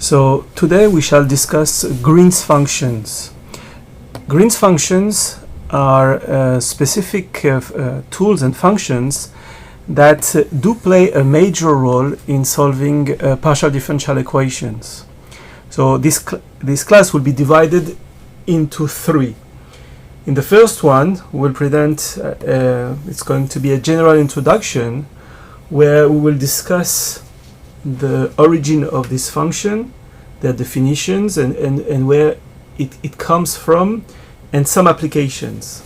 So today we shall discuss Green's functions. Green's functions are specific tools and functions that do play a major role in solving partial differential equations. So this class will be divided into three. In the first one, we'll present, it's going to be a general introduction where we will discuss the origin of this function, their definitions, and where it comes from, and some applications.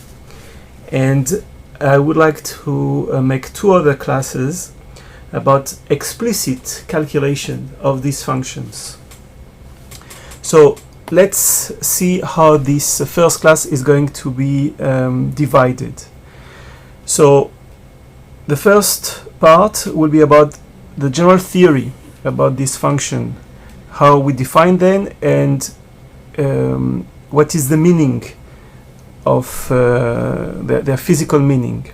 And I would like to make two other classes about explicit calculation of these functions. So let's see how this first class is going to be divided. So the first part will be about the general theory about this function, how we define them, and what is the meaning of their physical meaning.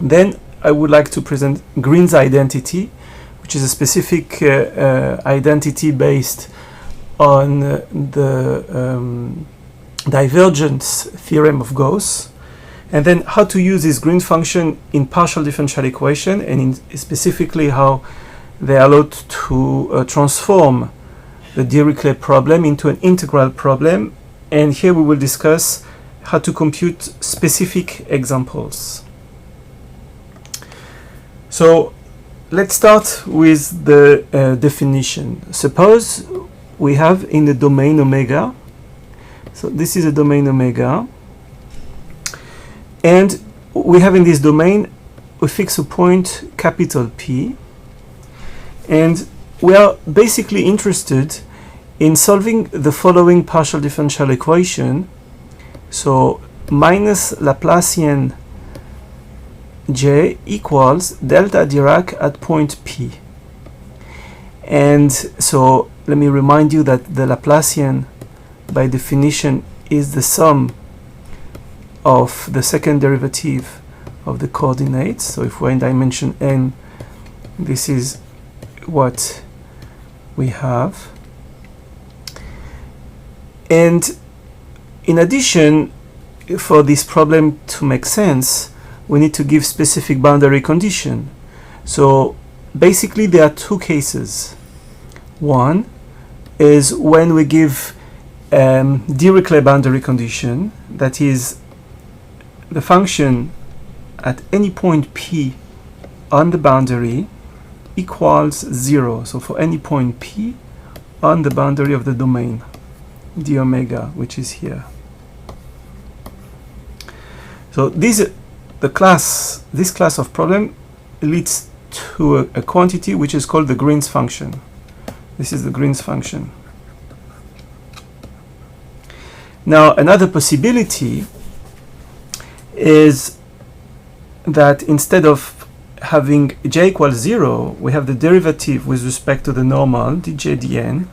Then I would like to present Green's identity, which is a specific identity based on the divergence theorem of Gauss, and then how to use this Green function in partial differential equation, and specifically how they are allowed to transform the Dirichlet problem into an integral problem. And here we will discuss how to compute specific examples. So let's start with the definition. Suppose we have in the domain omega, so this is a domain omega, and we have in this domain we fix a point capital P, and we are basically interested in solving the following partial differential equation. So minus Laplacian J equals delta Dirac at point P. And so let me remind you that the Laplacian by definition is the sum of the second derivative of the coordinates. So if we're in dimension n, this is what we have. And in addition, for this problem to make sense, we need to give specific boundary condition. So basically there are two cases. One is when we give Dirichlet boundary condition, that is the function at any point P on the boundary equals 0. So for any point P on the boundary of the domain d omega, which is here. So this class of problem leads to a quantity which is called the Green's function. This is the Green's function. Now another possibility is that instead of having j equals 0, we have the derivative with respect to the normal dj dn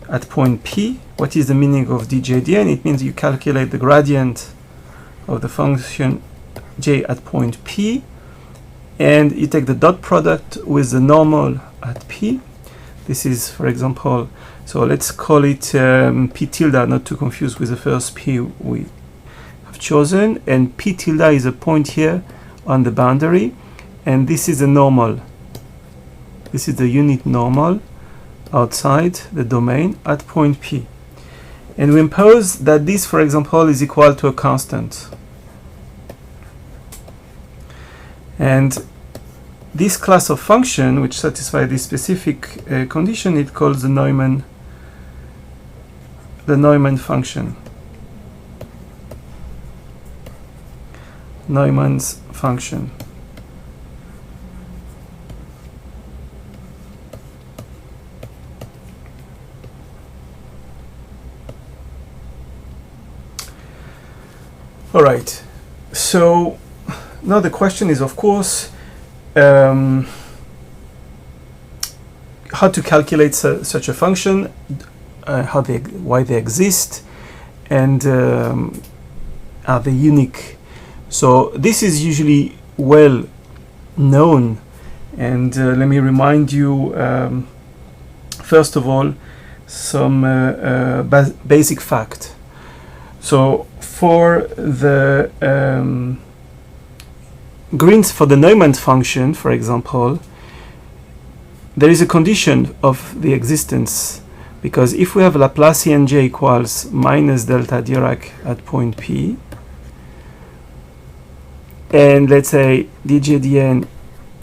at point P. What is the meaning of dj dn? It means you calculate the gradient of the function j at point P, and you take the dot product with the normal at P. This is, for example, so let's call it P tilde, not to confuse with the first P we have chosen, and P tilde is a point here on the boundary, and this is the normal. This is the unit normal outside the domain at point P. And we impose that this, for example, is equal to a constant. And this class of function, which satisfy this specific condition, it calls the Neumann function. Neumann's function. All right. So now the question is, of course, how to calculate such a function, why they exist, and are they unique? So this is usually well known, and let me remind you first of all basic fact. So for the for the Neumann function, for example, there is a condition of the existence, because if we have Laplacian j equals minus delta Dirac at point P, and let's say dj dn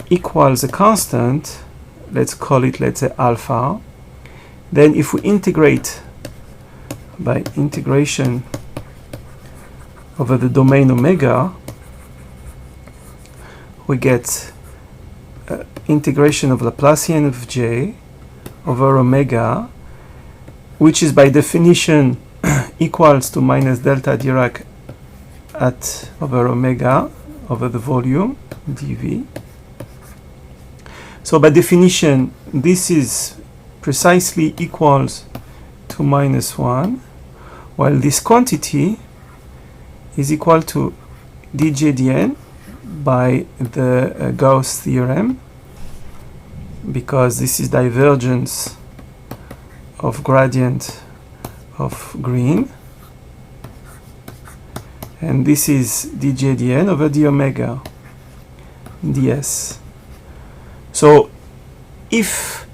equals a constant, let's call it, let's say, alpha, then if we integrate by integration over the domain omega, we get integration of Laplacian of j over omega, which is by definition equals to minus delta Dirac at over omega over the volume dv. So by definition, this is precisely equals to minus 1, while this quantity is equal to dj dn by the Gauss theorem, because this is divergence of gradient of green, and this is dj dn over d omega ds. So if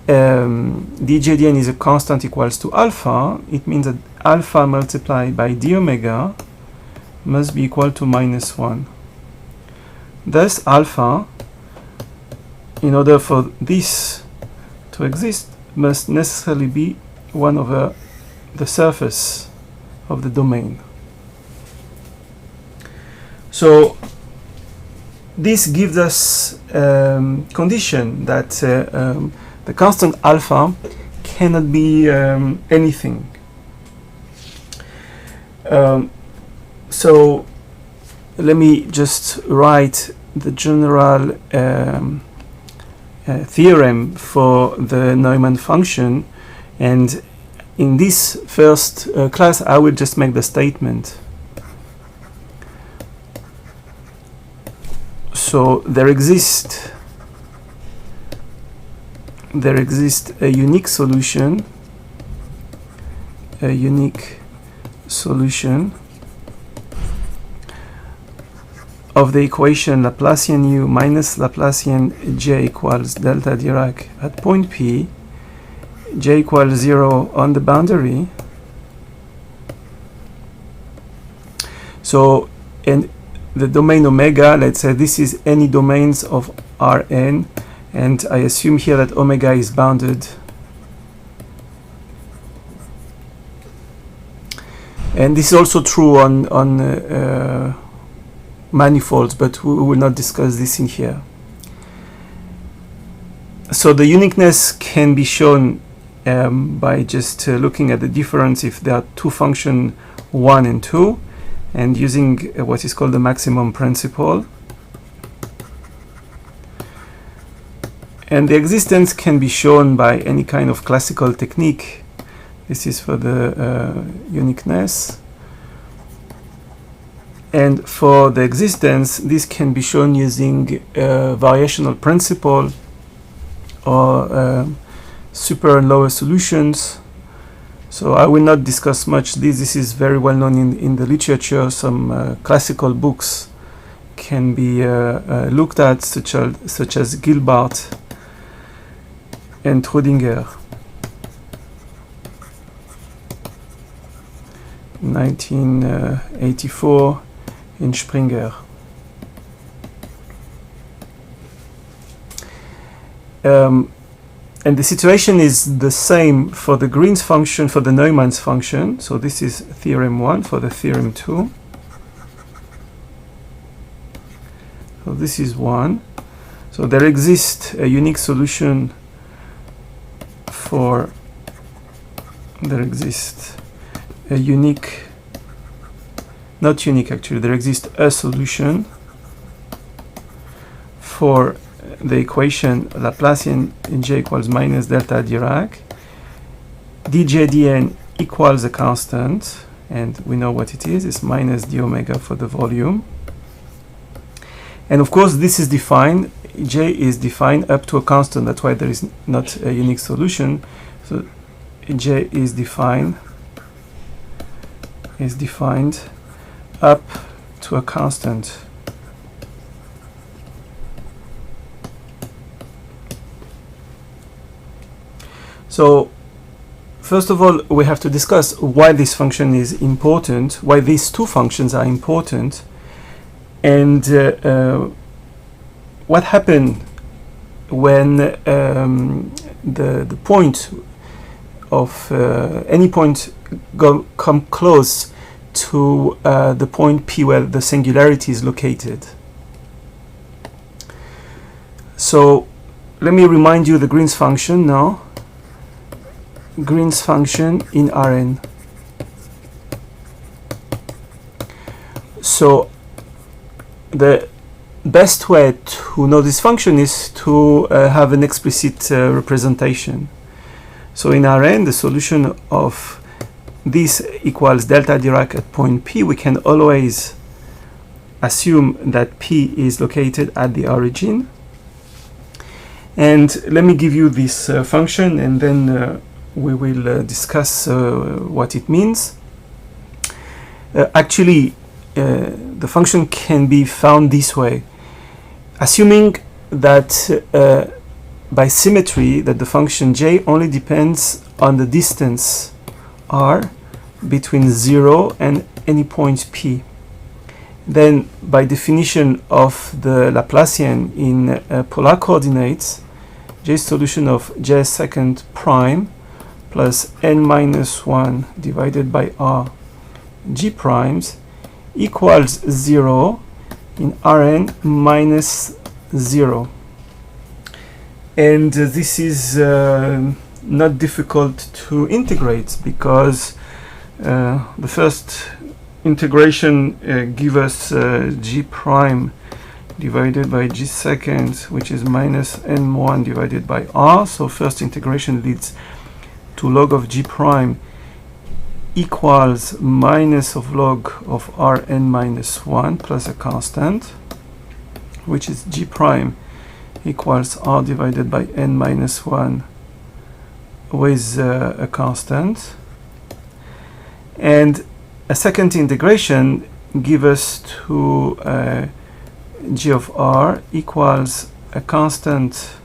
dj dn is a constant equals to alpha, it means that alpha multiplied by d omega must be equal to minus 1. Thus alpha, in order for this to exist, must necessarily be 1 over the surface of the domain. So this gives us condition that the constant alpha cannot be anything. So let me just write the general theorem for the Neumann function, and in this first class I will just make the statement. So there exists a unique solution of the equation Laplacian u minus Laplacian j equals delta Dirac at point P, j equals 0 on the boundary. So, and the domain omega, let's say this is any domains of Rn, and I assume here that omega is bounded. And this is also true on manifolds, but we will not discuss this in here. So the uniqueness can be shown by just looking at the difference if there are two functions 1 and 2, and using what is called the maximum principle. And the existence can be shown by any kind of classical technique. This is for the uniqueness. And for the existence, this can be shown using variational principle or super and lower solutions. So I will not discuss much this. This is very well known in the literature. Some classical books can be looked at, such as Gilbert and Schrödinger, 1984 in Springer. And the situation is the same for the Green's function, for the Neumann's function. So this is theorem 1 for the theorem 2. So this is 1. So there exists a unique solution for, there exists a unique, not unique actually, there exists a solution for the equation Laplacian in j equals minus delta Dirac. dj dn equals a constant, and we know what it is. It's minus d omega for the volume. And of course this is defined, j is defined up to a constant. That's why there is not a unique solution. So j is defined up to a constant. So first of all, we have to discuss why this function is important, why these two functions are important, and what happened when the point of any point come close to the point P where the singularity is located. So let me remind you the Green's function now. Green's function in Rn. So the best way to know this function is to have an explicit representation. So in Rn, the solution of this equals delta Dirac at point P. We can always assume that P is located at the origin. And let me give you this function, and then we will discuss what it means. Actually, the function can be found this way, assuming that by symmetry that the function j only depends on the distance r between 0 and any point P. Then by definition of the Laplacian in polar coordinates, j's solution of j second prime plus n minus 1 divided by r g primes equals 0 in Rn minus 0. And this is not difficult to integrate, because the first integration gives us g prime divided by g second, which is minus n1 divided by r. So first integration leads to log of g prime equals minus of log of Rn minus 1 plus a constant, which is g prime equals r divided by n minus 1 with a constant. And a second integration gives us to g of r equals a constant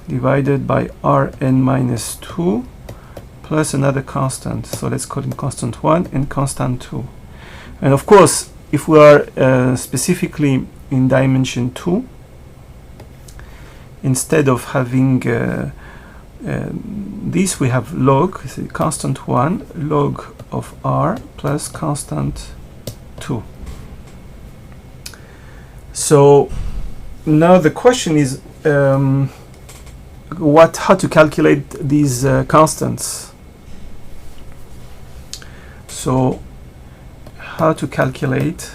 divided by Rn minus 2 plus another constant. So let's call it constant 1 and constant 2. And of course, if we are specifically in dimension 2, instead of having this, we have log, constant 1, log of r plus constant 2. So now the question is how to calculate these constants. So how to compute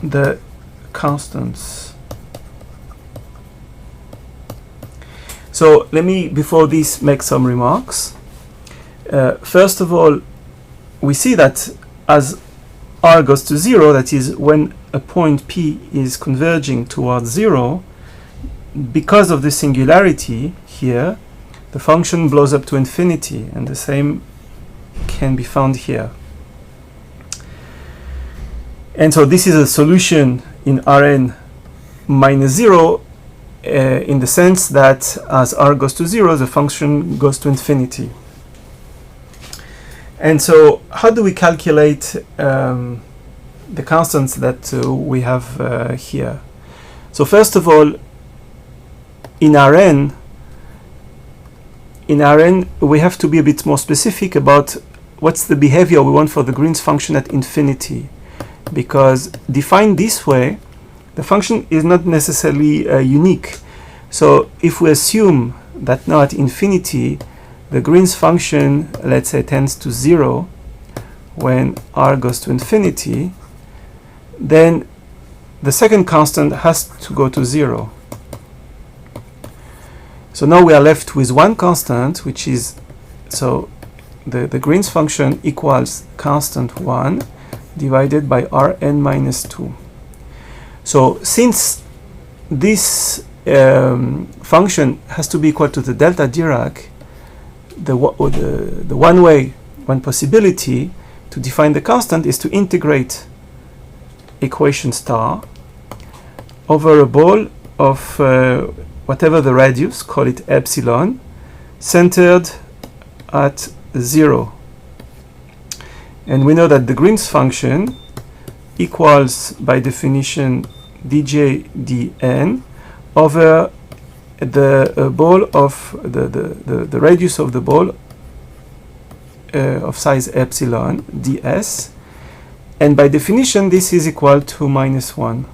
the constants. So let me, before this, make some remarks. First of all, we see that as r goes to 0, that is when a point P is converging towards 0, because of the singularity here, the function blows up to infinity, and the same can be found here. And so this is a solution in Rn minus 0 in the sense that as r goes to 0, the function goes to infinity. And so how do we calculate the constants that we have here? So first of all, in Rn we have to be a bit more specific about what's the behavior we want for the Green's function at infinity, because defined this way, the function is not necessarily unique. So if we assume that now at infinity the Green's function, let's say, tends to 0 when r goes to infinity, then the second constant has to go to 0. So now we are left with one constant, which is, so the Green's function equals constant 1 divided by Rn minus 2. So since this function has to be equal to the delta Dirac, the one possibility to define the constant is to integrate equation star over a ball of whatever the radius, call it epsilon, centered at 0. And we know that the Green's function equals, by definition, dj dn over the ball of the radius of the ball of size epsilon ds, and by definition this is equal to -1.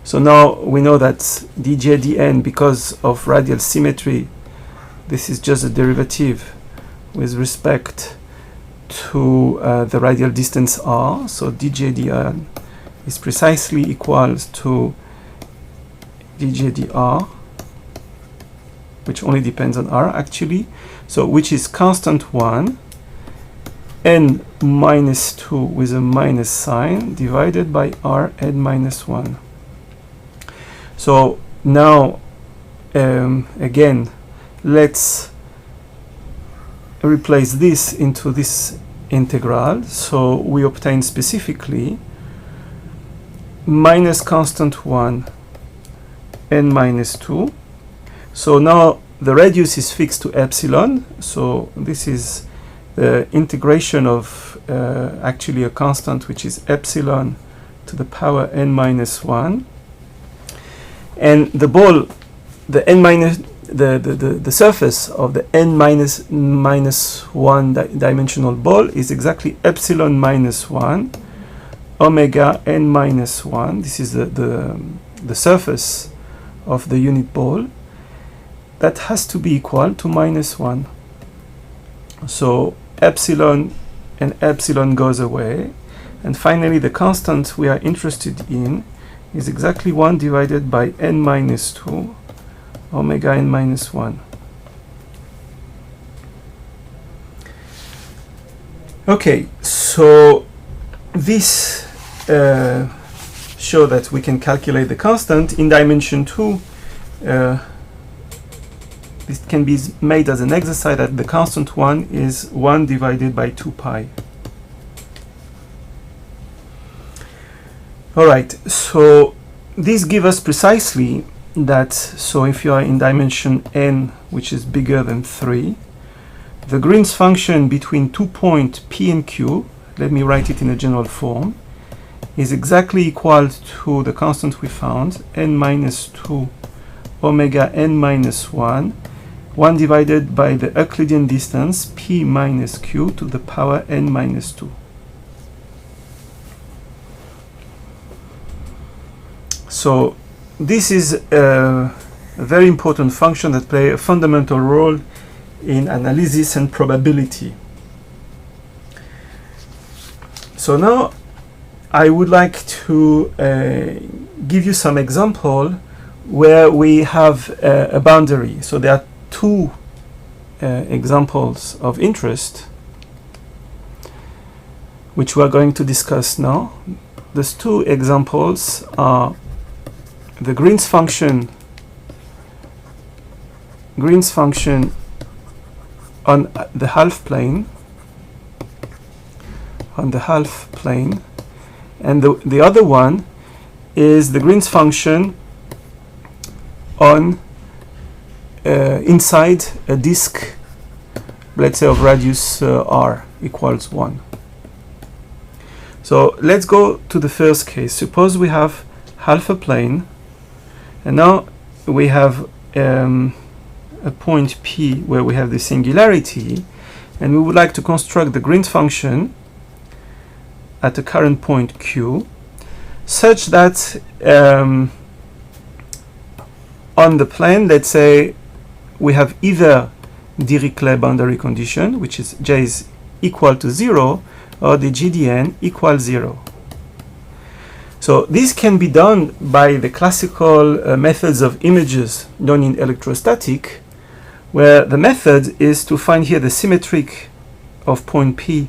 So now we know that dj dn, because of radial symmetry, this is just a derivative with respect to the radial distance r. So dj dn is precisely equals to dj dr, which only depends on r actually, so which is constant 1 n minus 2 with a minus sign divided by r n minus 1. So now again, let's replace this into this integral. So we obtain specifically minus constant 1 n minus 2. So now the radius is fixed to epsilon, so this is the integration of actually a constant which is epsilon to the power n minus 1, and the ball, the n minus the surface of the n minus 1 dimensional ball is exactly epsilon minus 1 omega n minus 1. This is the surface of the unit ball. That has to be equal to -1. So epsilon and epsilon goes away, and finally the constant we are interested in is exactly 1 divided by n minus 2 omega n minus 1. Okay, so this show that we can calculate the constant in dimension 2. This can be made as an exercise that the constant 1 is 1 divided by 2 pi. Alright, so this gives us precisely that, so if you are in dimension n, which is bigger than 3, the Green's function between 2 points p and q, let me write it in a general form, is exactly equal to the constant we found, n minus 2 omega n minus 1, 1 divided by the Euclidean distance p minus q to the power n minus 2. So this is a very important function that plays a fundamental role in analysis and probability. So now I would like to give you some example where we have a boundary. So there are two examples of interest which we are going to discuss now. Those two examples are the Green's function on the half plane, and the other one is the Green's function on inside a disk, let's say of radius r equals 1. So let's go to the first case. Suppose we have half a plane, and now we have a point P where we have the singularity, and we would like to construct the Green's function at a current point Q such that on the plane, let's say we have either Dirichlet boundary condition, which is J is equal to 0, or the GDN equals 0. So this can be done by the classical methods of images known in electrostatic, where the method is to find here the symmetric of point P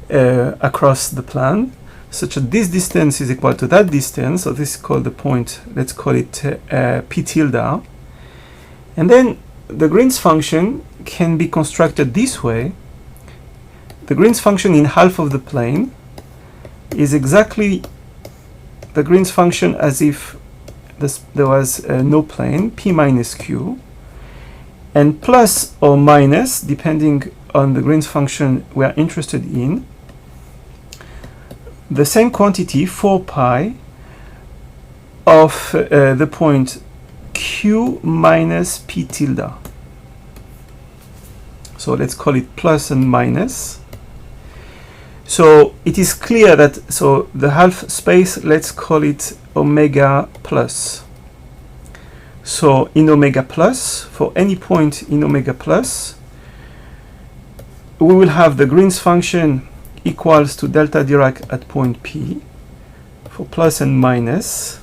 across the plane. such that this distance is equal to that distance. So this is called the point, let's call it p tilde. And then the Green's function can be constructed this way. The Green's function in half of the plane is exactly the Green's function as if there was no plane, p minus q, and plus or minus, depending on the Green's function we are interested in, the same quantity, 4 pi, of the point q minus p tilde. So let's call it plus and minus. So it is clear that, so the half space, let's call it omega plus. So in omega plus, for any point in omega plus, we will have the Green's function equals to delta Dirac at point P for plus and minus.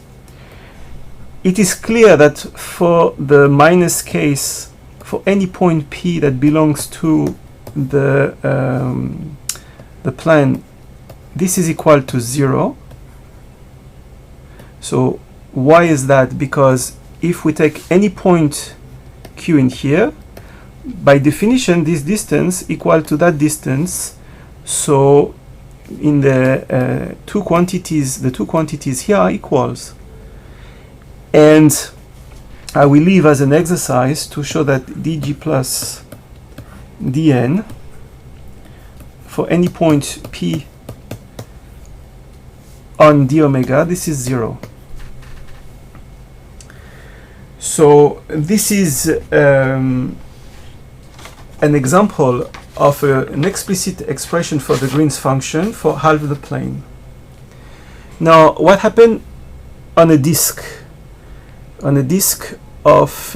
It is clear that for the minus case, for any point P that belongs to the plane, this is equal to 0. So why is that? Because if we take any point Q in here, by definition this distance equal to that distance. So in the two quantities here are equals. And I will leave as an exercise to show that dg plus dn for any point p on d omega, this is 0. So this is an example of an explicit expression for the Green's function for half the plane. Now, what happened on a disk? On a disk of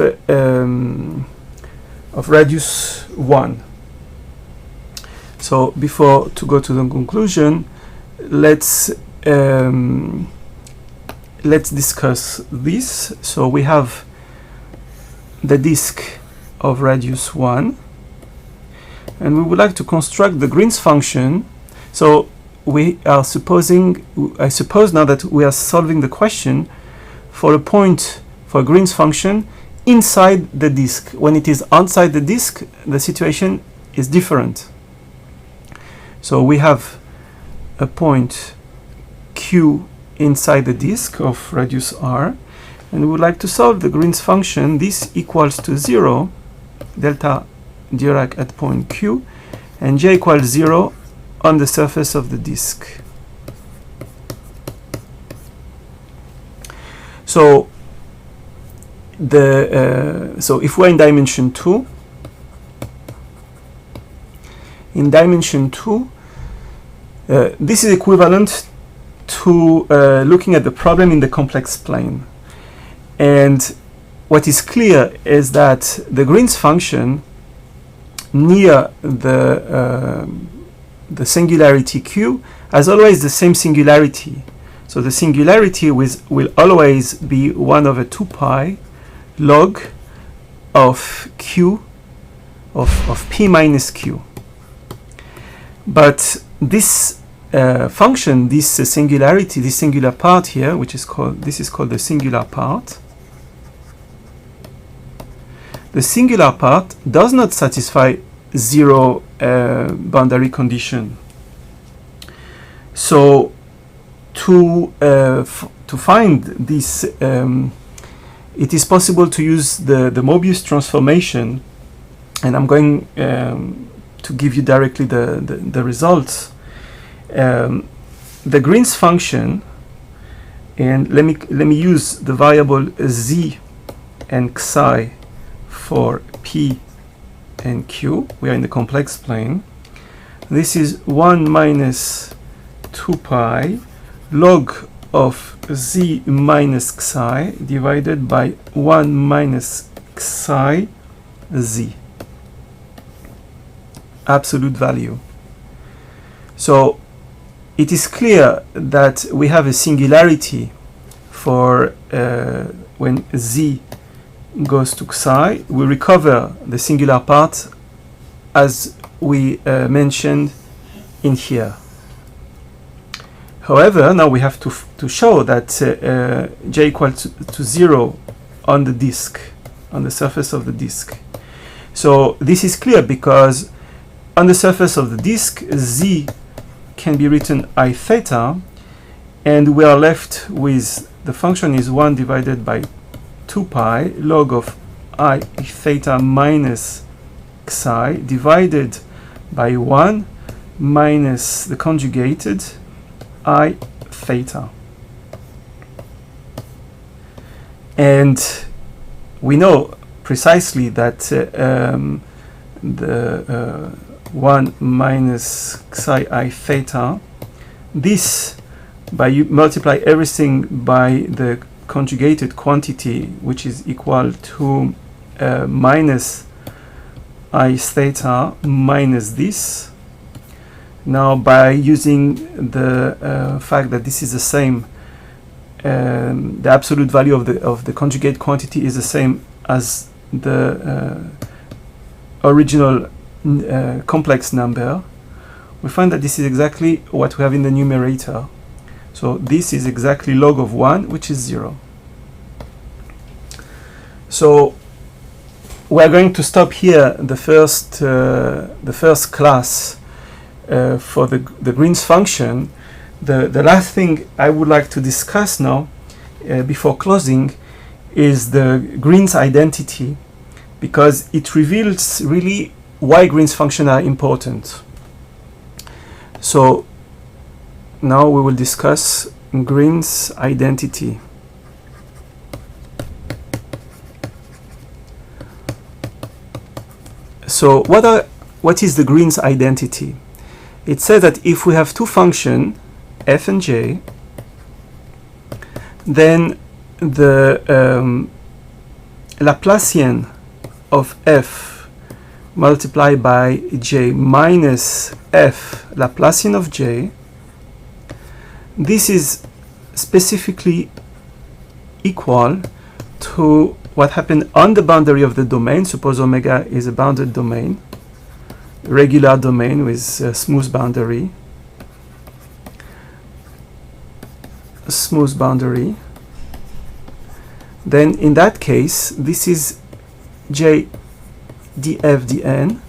radius 1. So before to go to the conclusion, let's discuss this. So we have the disk of radius 1, and we would like to construct the Green's function. So we are supposing, I suppose now that we are solving the question for a point for Green's function inside the disk. When it is outside the disk, the situation is different. So we have a point Q inside the disk of radius r, and we would like to solve the Green's function. This equals to 0, delta Dirac at point Q, and j equals 0 on the surface of the disk. So so if we're in dimension 2, this is equivalent to looking at the problem in the complex plane. And what is clear is that the Green's function near the singularity Q has always the same singularity. So the singularity will always be 1 over 2 pi log of Q of P minus Q. But this function, this singularity, this singular part here, which is called, this is called the singular part. The singular part does not satisfy 0 boundary condition. So to find this, it is possible to use the Mobius transformation, and I'm going to give you directly the results. The Green's function, and let me use the variable z and xi for p and q. We are in the complex plane. This is 1 minus 2 pi log of z minus xi divided by 1 minus xi z, absolute value. So it is clear that we have a singularity for when z goes to xi. We recover the singular part as we mentioned in here. However, now we have to show that j equals to 0 on the disk, on the surface of the disk. So this is clear because on the surface of the disk, z can be written I theta, and we are left with the function is 1 divided by 2 pi log of I theta minus psi divided by 1 minus the conjugated I theta. And we know precisely that the 1 minus psi I theta, this, by you multiply everything by the conjugated quantity, which is equal to minus I theta minus this. Now, by using the fact that this is the same, the absolute value of the conjugate quantity is the same as the original complex number, we find that this is exactly what we have in the numerator. So this is exactly log of 1, which is 0. So we're going to stop here the first class for the Green's function. The last thing I would like to discuss now, before closing, is the Green's identity, because it reveals really why Green's functions are important. So now we will discuss Green's identity. So what is the Green's identity? It says that if we have two functions, f and j, then the Laplacian of f multiplied by j minus f Laplacian of j, this is specifically equal to what happened on the boundary of the domain. Suppose omega is a bounded domain, regular domain with a smooth boundary. Then in that case, this is j df dn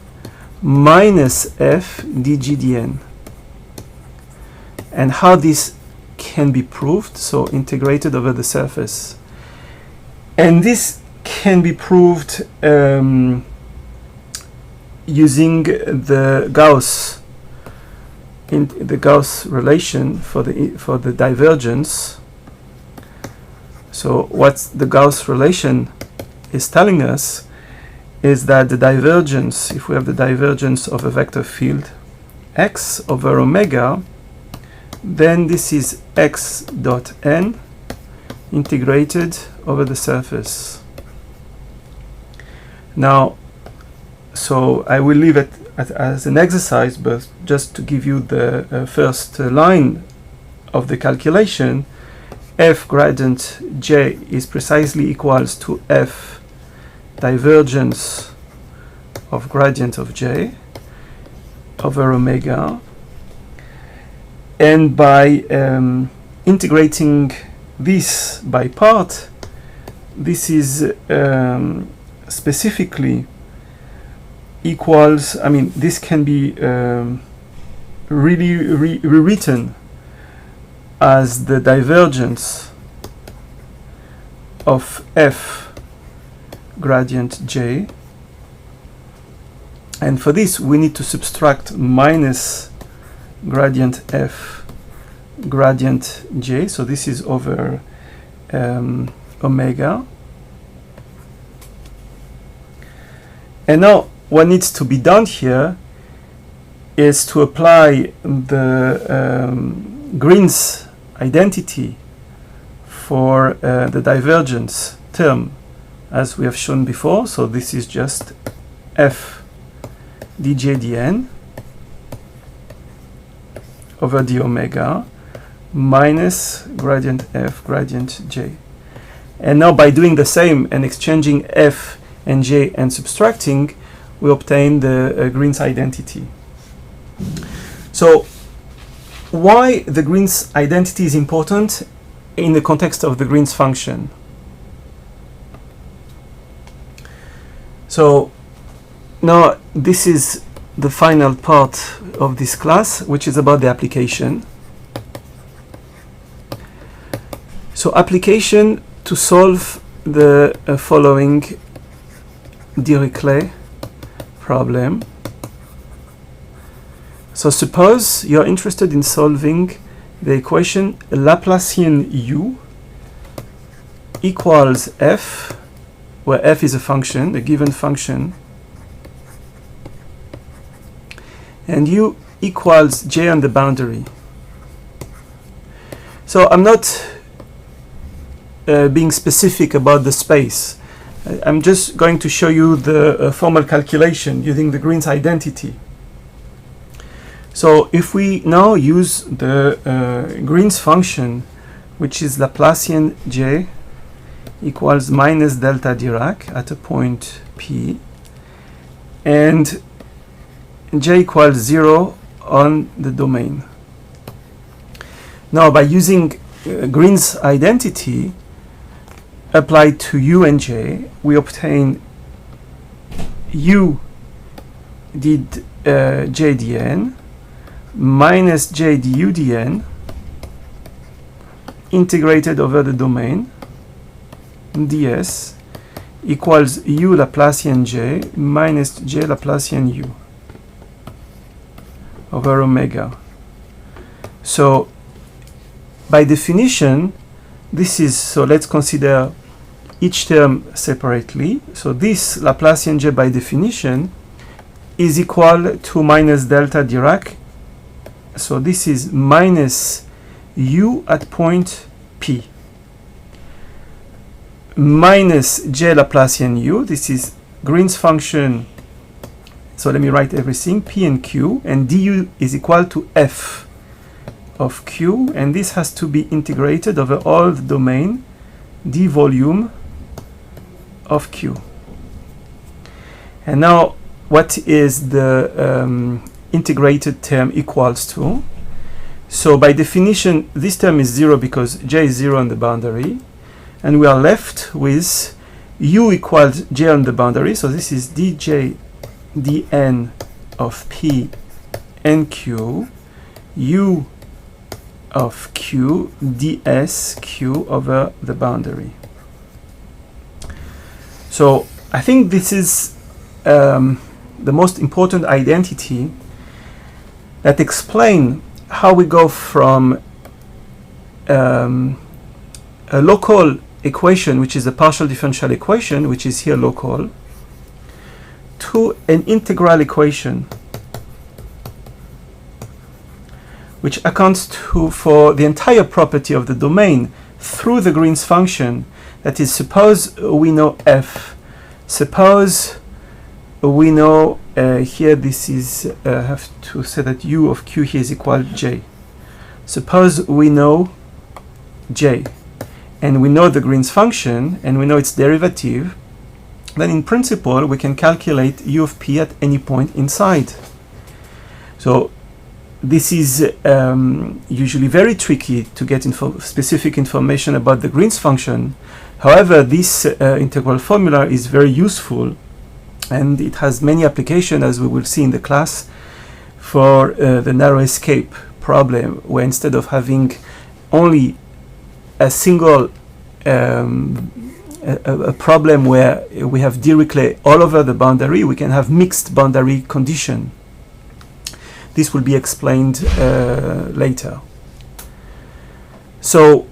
minus f dg dn. And how this can be proved? So integrated over the surface. And this can be proved using the Gauss relation for the divergence. So what the Gauss relation is telling us is that the divergence, if we have the divergence of a vector field x over omega, then this is x dot n integrated over the surface. Now, so I will leave it as an exercise, but just to give you the first line of the calculation, f gradient j is precisely equals to f divergence of gradient of j over omega. And by integrating this by part, this is specifically equals, I mean, this can be really rewritten as the divergence of f gradient j. And for this, we need to subtract minus gradient f gradient j. So this is over omega. And now what needs to be done here is to apply the Green's identity for the divergence term as we have shown before. So this is just f dj dn over d omega minus gradient f gradient j. And now by doing the same and exchanging f and j and subtracting, we obtain the Green's identity. So why the Green's identity is important in the context of the Green's function. So now this is the final part of this class, which is about the application. So application to solve the following Dirichlet problem. So suppose you're interested in solving the equation Laplacian u equals f, where f is a function, a given function, and u equals j on the boundary. So I'm not being specific about the space. I'm just going to show you the formal calculation using the Green's identity. So if we now use the Green's function, which is Laplacian j equals minus delta Dirac at a point P, and j equals 0 on the domain. Now by using Green's identity applied to u and j, we obtain u d j dn minus j du dn integrated over the domain ds equals u Laplacian j minus j Laplacian u over omega. So by definition, this is, so let's consider each term separately. So this Laplacian j by definition is equal to minus delta Dirac. So this is minus u at point P minus j Laplacian u. This is Green's function. So let me write everything, P and Q, and du is equal to f of Q, and this has to be integrated over all the domain d volume of Q. And now what is the integrated term equals to? So by definition this term is 0 because j is 0 on the boundary, and we are left with u equals j on the boundary. So this is dj dn of P and Q, u of Q ds Q over the boundary. So I think this is the most important identity that explain how we go from a local equation, which is a partial differential equation, which is here local, to an integral equation, which accounts for the entire property of the domain through the Green's function. That is, suppose we know f, suppose we know here this is have to say that u of Q here is equal to j. Suppose we know j, and we know the Green's function, and we know its derivative, then in principle we can calculate u of P at any point inside. So this is usually very tricky to get specific information about the Green's function. However, this integral formula is very useful, and it has many applications, as we will see in the class, for the narrow escape problem, where instead of having only a single a problem where we have Dirichlet all over the boundary, we can have mixed boundary condition. This will be explained later. So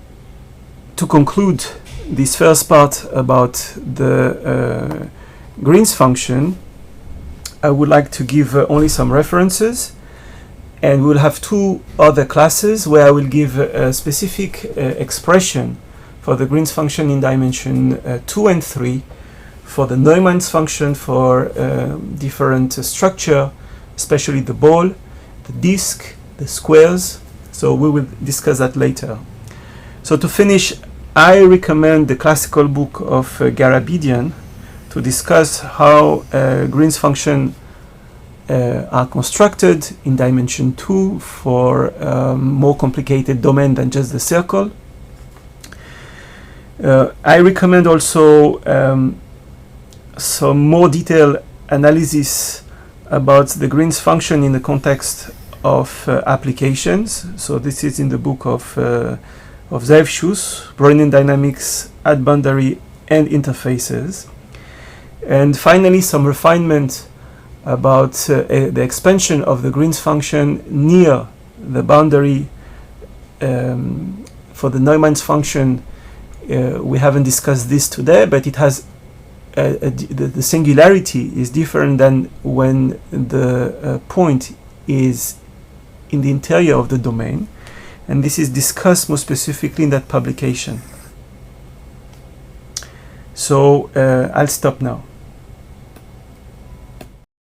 to conclude this first part about the Green's function, I would like to give only some references, and we'll have two other classes where I will give a specific expression for the Green's function in dimension 2 and 3, for the Neumann's function for different structure, especially the ball, the disk, the squares. So we will discuss that later. So to finish, I recommend the classical book of Garabedian to discuss how Green's function are constructed in dimension 2 for more complicated domain than just the circle. I recommend also some more detailed analysis about the Green's function in the context of applications. So this is in the book of Zeivschuss, Brownian Dynamics at Boundary and Interfaces. And finally, some refinement about the expansion of the Green's function near the boundary. For the Neumann's function, we haven't discussed this today, but it has the singularity is different than when the point is in the interior of the domain, and this is discussed more specifically in that publication. So I'll stop now.